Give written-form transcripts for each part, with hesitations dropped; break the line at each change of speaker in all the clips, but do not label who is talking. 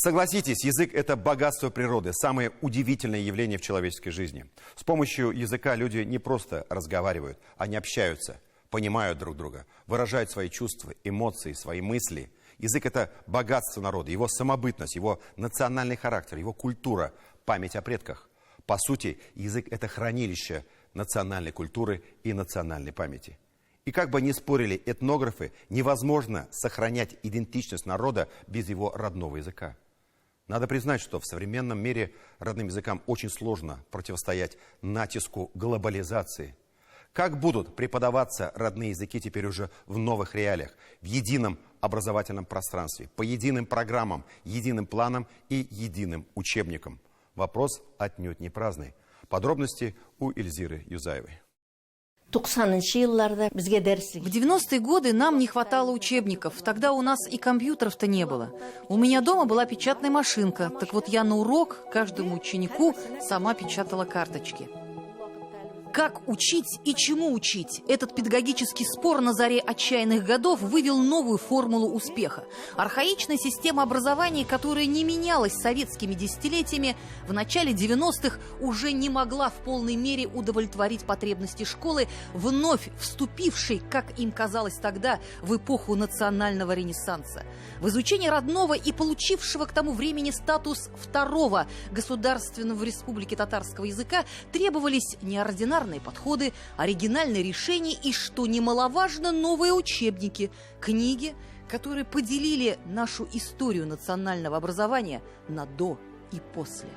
Согласитесь, язык – это богатство природы, самое удивительное явление в человеческой жизни. С помощью языка люди не просто разговаривают, они общаются, понимают друг друга, выражают свои чувства, эмоции, свои мысли. Язык – это богатство народа, его самобытность, его национальный характер, его культура, память о предках. По сути, язык – это хранилище национальной культуры и национальной памяти. И как бы ни спорили этнографы, невозможно сохранять идентичность народа без его родного языка. Надо признать, что в современном мире родным языкам очень сложно противостоять натиску глобализации. Как будут преподаваться родные языки теперь уже в новых реалиях, в едином образовательном пространстве, по единым программам, единым планам и единым учебникам? Вопрос отнюдь не праздный. Подробности у Эльзиры Юзаевой.
В 90-е годы нам не хватало учебников. Тогда у нас и компьютеров-то не было. У меня дома была печатная машинка. Так вот я на урок каждому ученику сама печатала карточки. Как учить и чему учить? Этот педагогический спор на заре отчаянных годов вывел новую формулу успеха. Архаичная система образования, которая не менялась советскими десятилетиями, в начале 90-х уже не могла в полной мере удовлетворить потребности школы, вновь вступившей, как им казалось тогда, в эпоху национального ренессанса. В изучении родного и получившего к тому времени статус второго государственного в Республике татарского языка требовались неординарные подходы, оригинальные решения и, что немаловажно, новые учебники, книги, которые поделили нашу историю национального образования на «до» и «после».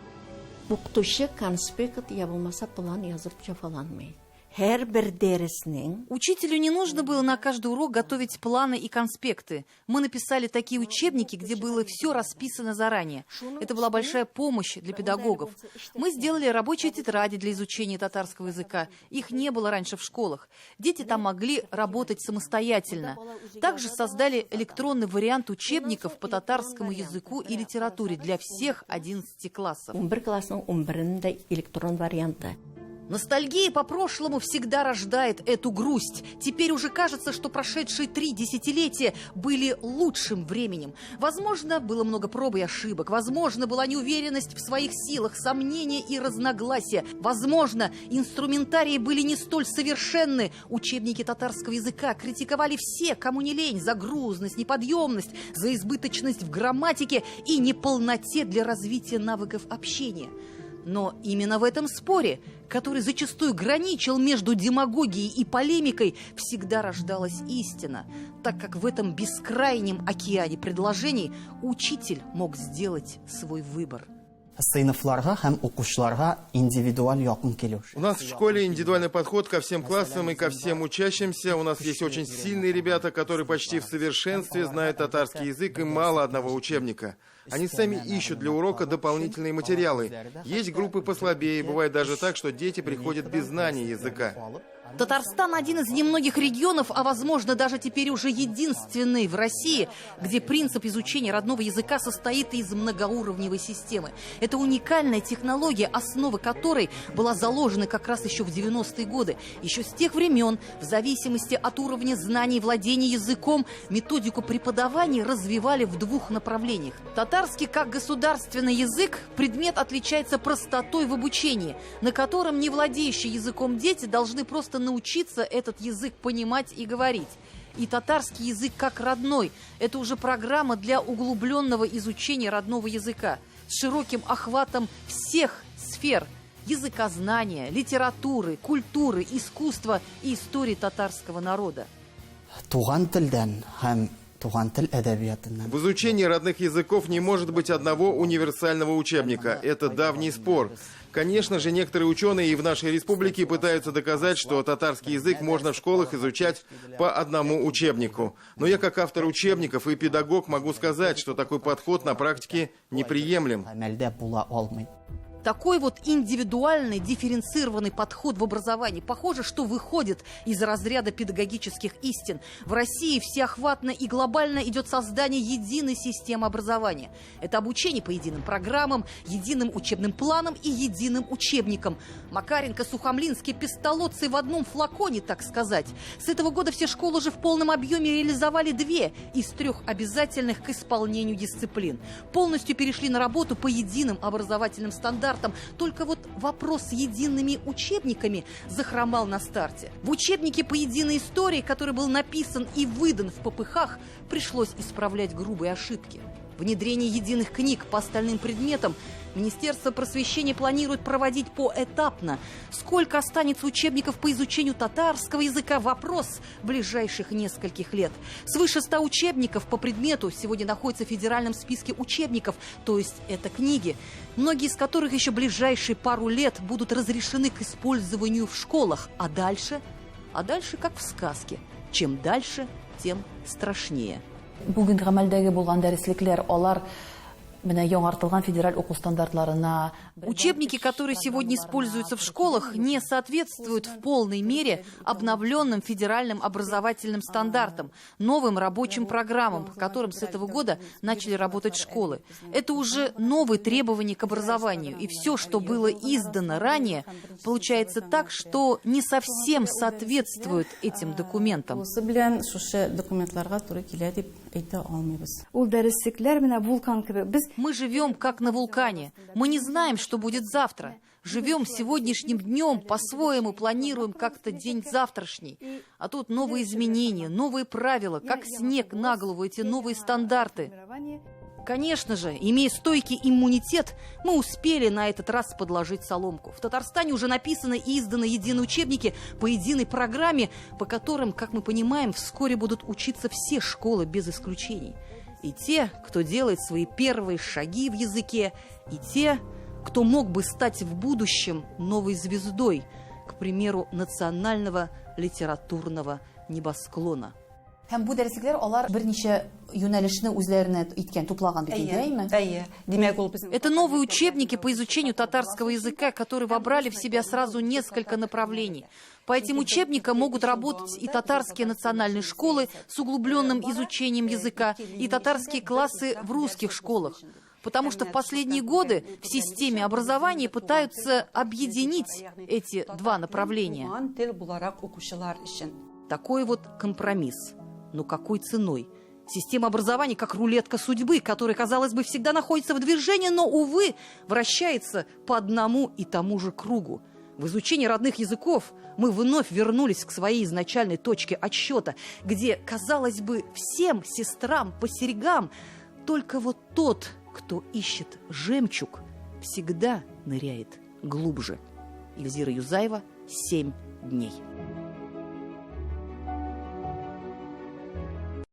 Учителю не нужно было на каждый урок готовить планы и конспекты. Мы написали такие учебники, где было все расписано заранее. Это была большая помощь для педагогов. Мы сделали рабочие тетради для изучения татарского языка. Их не было раньше в школах. Дети там могли работать самостоятельно. Также создали электронный вариант учебников по татарскому языку и литературе для всех 11 классов. Ностальгия по прошлому всегда рождает эту грусть. Теперь уже кажется, что прошедшие 3 десятилетия были лучшим временем. Возможно, было много проб и ошибок. Возможно, была неуверенность в своих силах, сомнения и разногласия. Возможно, инструментарии были не столь совершенны. Учебники татарского языка критиковали все, кому не лень, за грузность, неподъемность, за избыточность в грамматике и неполноте для развития навыков общения. Но именно в этом споре, который зачастую граничил между демагогией и полемикой, всегда рождалась истина, так как в этом бескрайнем океане предложений учитель мог сделать свой выбор.
У нас в школе индивидуальный подход ко всем классам и ко всем учащимся. У нас есть очень сильные ребята, которые почти в совершенстве знают татарский язык и мало одного учебника. Они сами ищут для урока дополнительные материалы. Есть группы послабее, бывает даже так, что дети приходят без знания языка.
Татарстан – один из немногих регионов, а возможно даже теперь уже единственный в России, где принцип изучения родного языка состоит из многоуровневой системы. Это уникальная технология, основа которой была заложена как раз еще в 90-е годы. Еще с тех времен, в зависимости от уровня знаний и владения языком, методику преподавания развивали в 2 направлениях. Татарский как государственный язык предмет отличается простотой в обучении, на котором не владеющие языком дети должны просто научиться этот язык понимать и говорить. И татарский язык как родной – это уже программа для углубленного изучения родного языка с широким охватом всех сфер – языкознания, литературы, культуры, искусства и истории татарского народа.
В изучении родных языков не может быть одного универсального учебника. Это давний спор. Конечно же, некоторые ученые и в нашей республике пытаются доказать, что татарский язык можно в школах изучать по одному учебнику. Но я, как автор учебников и педагог, могу сказать, что такой подход на практике неприемлем.
Такой вот индивидуальный, дифференцированный подход в образовании, похоже, что выходит из разряда педагогических истин. В России всеохватно и глобально идет создание единой системы образования. Это обучение по единым программам, единым учебным планам и единым учебникам. Макаренко, Сухомлинский, Пестолоцци в одном флаконе, так сказать. С этого года все школы уже в полном объеме реализовали 2 из 3 обязательных к исполнению дисциплин. Полностью перешли на работу по единым образовательным стандартам. Только вот вопрос с едиными учебниками захромал на старте. В учебнике по единой истории, который был написан и выдан в ППХ, пришлось исправлять грубые ошибки. Внедрение единых книг по остальным предметам Министерство просвещения планирует проводить поэтапно. Сколько останется учебников по изучению татарского языка – вопрос ближайших нескольких лет. Свыше 100 учебников по предмету сегодня находятся в федеральном списке учебников, то есть это книги, многие из которых еще ближайшие пару лет будут разрешены к использованию в школах. А дальше? А дальше как в сказке. Чем дальше, тем страшнее.
Бүген гамәлдәге булган дәреслекләр алар менә яңартылган федераль уку стандартларына.
Учебники, которые сегодня используются в школах, не соответствуют в полной мере обновленным федеральным образовательным стандартам, новым рабочим программам, по которым с этого года начали работать школы. Это уже новые требования к образованию. И все, что было издано ранее, получается так, что не совсем соответствует этим документам. Мы живем как на вулкане. Мы не знаем, что будет завтра. Живем сегодняшним днем, по-своему планируем как-то день завтрашний. А тут новые изменения, новые правила, как снег на голову, эти новые стандарты. Конечно же, имея стойкий иммунитет, мы успели на этот раз подложить соломку. В Татарстане уже написаны и изданы единые учебники по единой программе, по которым, как мы понимаем, вскоре будут учиться все школы без исключений. И те, кто делает свои первые шаги в языке, и те, кто мог бы стать в будущем новой звездой, к примеру, национального литературного небосклона.
Һәм бу дәресләр алар берничә юнәлешне үзләренә иткән, туплаган бит инде.
Это новые учебники по изучению татарского языка, которые вобрали в себя сразу несколько направлений. По этим учебникам могут работать и татарские национальные школы с углубленным изучением языка, и татарские классы в русских школах. Потому что в последние годы в системе образования пытаются объединить эти 2 направления. Такой вот компромисс. Но какой ценой? Система образования как рулетка судьбы, которая, казалось бы, всегда находится в движении, но, увы, вращается по одному и тому же кругу. В изучении родных языков мы вновь вернулись к своей изначальной точке отсчета, где, казалось бы, всем сестрам по серьгам, только вот тот, кто ищет жемчуг, всегда ныряет глубже. Эльзира Юзаева, 7 дней.